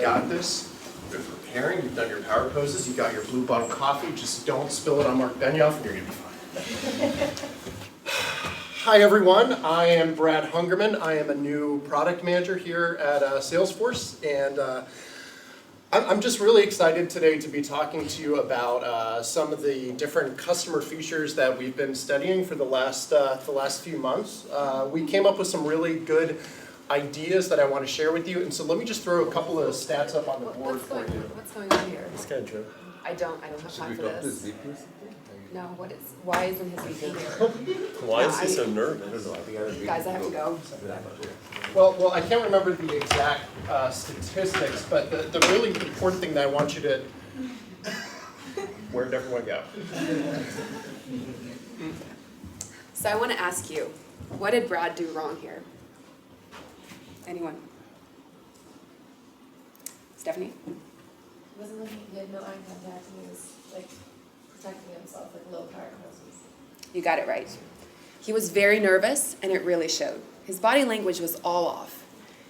got this. You've been preparing, you've done your power poses, you've got your blue bottle coffee. Just don't spill it on Mark Benioff and you're going to be fine. Hi everyone, I am Brad Hungerman. I am a new product manager here at Salesforce, and I'm just really excited today to be talking to you about some of the different customer features that we've been studying for the last few months. We came up with some really good ideas that I want to share with you, and so let me just throw a couple of stats up on the board for you. What's going on here? It's kind of true. I don't have time for this. No, why isn't his VP here? Why is he so nervous? Guys, I have to go. Well, I can't remember the exact statistics, but the really important thing that I want you to... Where'd everyone go? So I want to ask you, what did Brad do wrong here? Anyone? Stephanie? He wasn't looking good, no eye contact, and he was like protecting himself like low power poses. You got it right. He was very nervous, and it really showed. His body language was all off.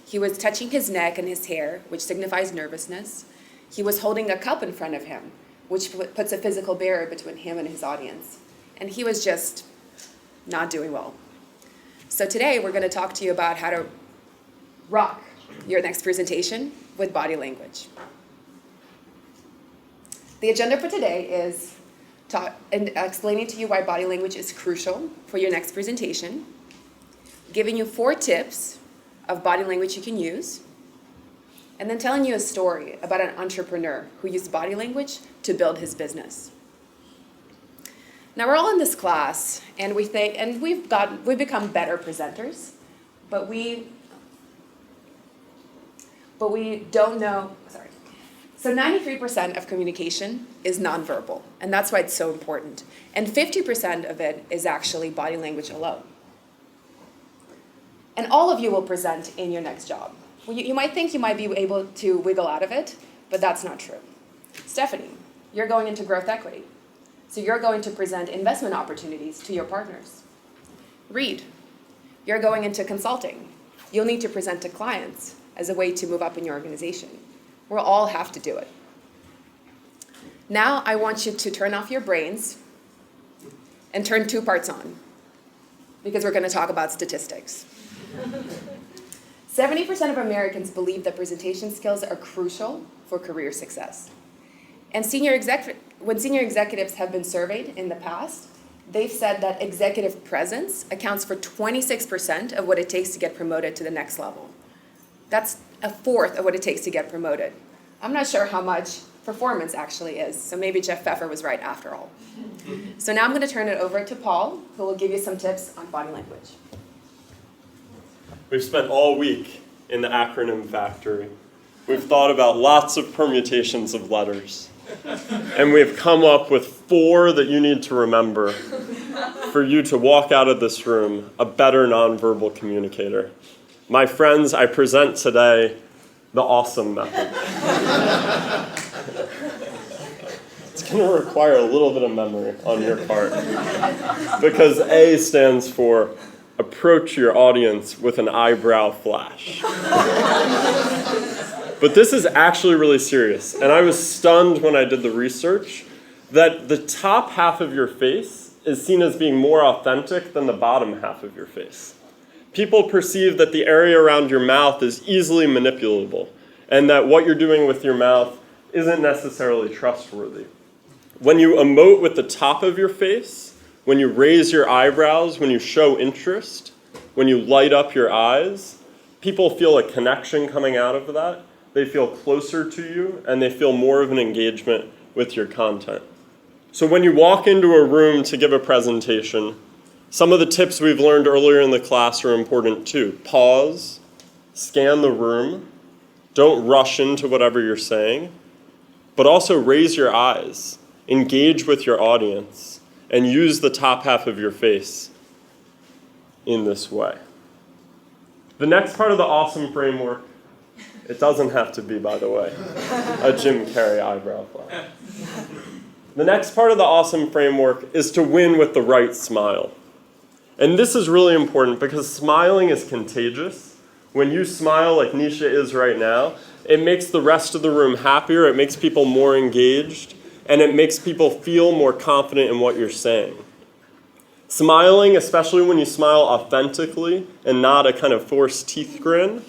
He was touching his neck and his hair, which signifies nervousness. He was holding a cup in front of him, which puts a physical barrier between him and his audience. And he was just not doing well. So today, we're going to talk to you about how to rock your next presentation with body language. The agenda for today is explaining to you why body language is crucial for your next presentation, giving you 4 tips of body language you can use, and then telling you a story about an entrepreneur who used body language to build his business. Now we're all in this class, and we've become better presenters, but we don't know, So 93% of communication is nonverbal, and that's why it's so important. And 50% of it is actually body language alone. And all of you will present in your next job. You might think you might be able to wiggle out of it, but that's not true. Stephanie, you're going into growth equity. So you're going to present investment opportunities to your partners. Reed, you're going into consulting. You'll need to present to clients as a way to move up in your organization. We'll all have to do it. Now I want you to turn off your brains and turn 2 parts on, because we're going to talk about statistics. 70% of Americans believe that presentation skills are crucial for career success. And when senior executives have been surveyed in the past, they've said that executive presence accounts for 26% of what it takes to get promoted to the next level. That's 1/4 of what it takes to get promoted. I'm not sure how much performance actually is, so maybe Jeff Pfeffer was right after all. So now I'm going to turn it over to Paul, who will give you some tips on body language. We've spent all week in the acronym factory. We've thought about lots of permutations of letters. And we've come up with 4 that you need to remember for you to walk out of this room a better nonverbal communicator. My friends, I present today the awesome method. It's going to require a little bit of memory on your part, because A stands for approach your audience with an eyebrow flash. But this is actually really serious, and I was stunned when I did the research that the top half of your face is seen as being more authentic than the bottom half of your face. People perceive that the area around your mouth is easily manipulable, and that what you're doing with your mouth isn't necessarily trustworthy. When you emote with the top of your face, when you raise your eyebrows, when you show interest, when you light up your eyes, people feel a connection coming out of that. They feel closer to you, and they feel more of an engagement with your content. So when you walk into a room to give a presentation, some of the tips we've learned earlier in the class are important too. Pause, scan the room, don't rush into whatever you're saying, but also raise your eyes, engage with your audience, and use the top half of your face in this way. The next part of the awesome framework, it doesn't have to be, by the way, a Jim Carrey eyebrow flash. The next part of the awesome framework is to win with the right smile. And this is really important because smiling is contagious. When you smile like Nisha is right now, it makes the rest of the room happier, it makes people more engaged, and it makes people feel more confident in what you're saying. Smiling, especially when you smile authentically and not a kind of forced teeth grin,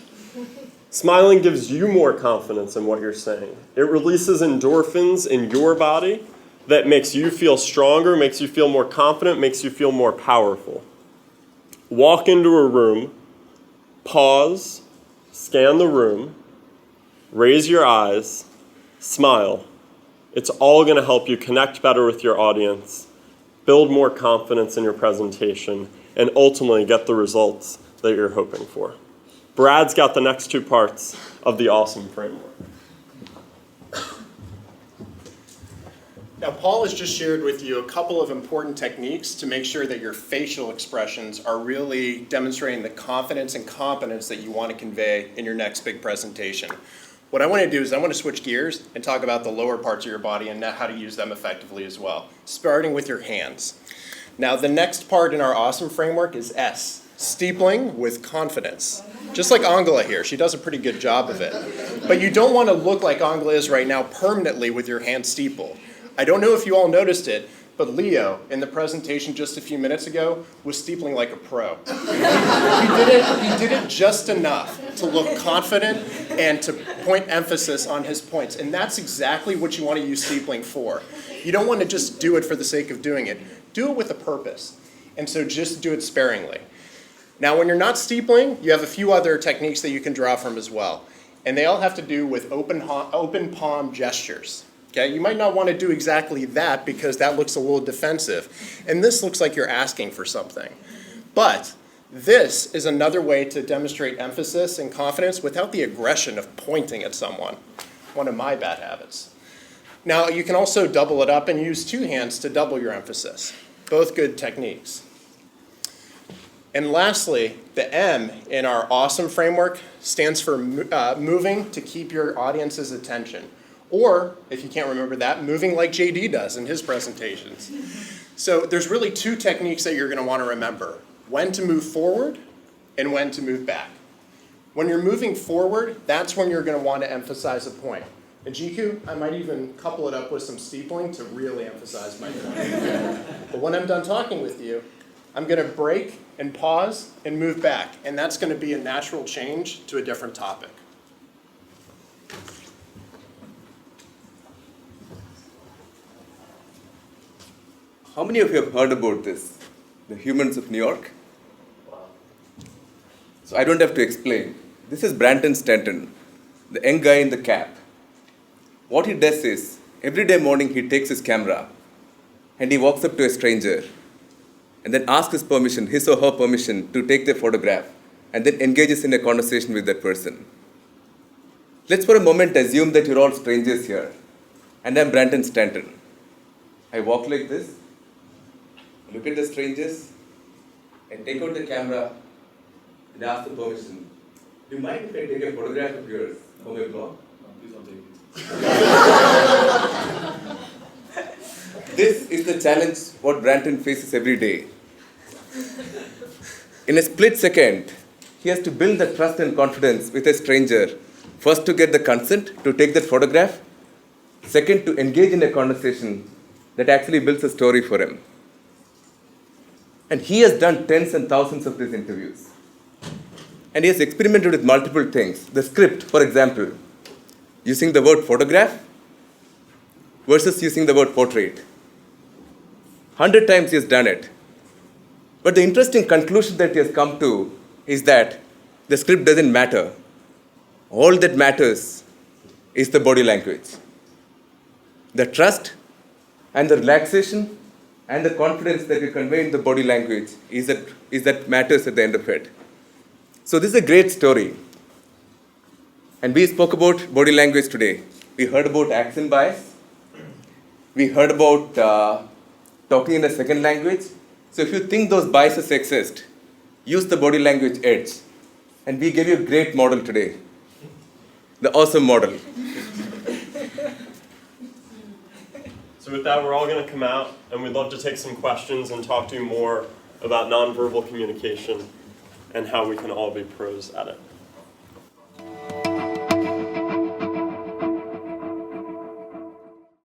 smiling gives you more confidence in what you're saying. It releases endorphins in your body that makes you feel stronger, makes you feel more confident, makes you feel more powerful. Walk into a room, pause, scan the room, raise your eyes, smile. It's all going to help you connect better with your audience, build more confidence in your presentation, and ultimately get the results that you're hoping for. Brad's got the next two parts of the awesome framework. Now, Paul has just shared with you a couple of important techniques to make sure that your facial expressions are really demonstrating the confidence and competence that you want to convey in your next big presentation. What I want to do is I want to switch gears and talk about the lower parts of your body and how to use them effectively as well, starting with your hands. Now, the next part in our awesome framework is S, steepling with confidence. Just like Angela here, she does a pretty good job of it. But you don't want to look like Angela is right now permanently with your hands steepled. I don't know if you all noticed it, but Leo, in the presentation just a few minutes ago, was steepling like a pro. He did it just enough to look confident and to point emphasis on his points. And that's exactly what you want to use steepling for. You don't want to just do it for the sake of doing it. Do it with a purpose. And so just do it sparingly. Now, when you're not steepling, you have a few other techniques that you can draw from as well. And they all have to do with open palm gestures. Okay, you might not want to do exactly that because that looks a little defensive. And this looks like you're asking for something. But this is another way to demonstrate emphasis and confidence without the aggression of pointing at someone. One of my bad habits. Now, you can also double it up and use two hands to double your emphasis. Both good techniques. And lastly, the M in our awesome framework stands for moving to keep your audience's attention. Or, if you can't remember that, moving like JD does in his presentations. So there's really two techniques that you're going to want to remember. When to move forward and when to move back. When you're moving forward, that's when you're going to want to emphasize a point. And Jiku, I might even couple it up with some steepling to really emphasize my point. But when I'm done talking with you, I'm going to break and pause and move back. And that's going to be a natural change to a different topic. How many of you have heard about this? The Humans of New York? So I don't have to explain. This is Brandon Stanton, the young guy in the cap. What he does is, every day morning he takes his camera and he walks up to a stranger and then asks his permission, his or her permission, to take their photograph and then engages in a conversation with that person. Let's for a moment assume that you're all strangers here and I'm Brandon Stanton. I walk like this. Look at the strangers, and take out the camera and ask the permission. Do you mind if I take a photograph of yours for my blog? No, please don't take it. This is the challenge what Brandon faces every day. In a split second, he has to build the trust and confidence with a stranger. First to get the consent to take that photograph. Second to engage in a conversation that actually builds a story for him. And he has done tens and thousands of these interviews. And he has experimented with multiple things. The script, for example, using the word photograph versus using the word portrait. 100 times he has done it. But the interesting conclusion that he has come to is that the script doesn't matter. All that matters is the body language. The trust and the relaxation and the confidence that you convey in the body language is that matters at the end of it. So this is a great story. And we spoke about body language today. We heard about accent bias. We heard about talking in a second language. So if you think those biases exist, use the body language edge. And we gave you a great model today. The awesome model. So with that, we're all going to come out, and we'd love to take some questions and talk to you more about nonverbal communication and how we can all be pros at it.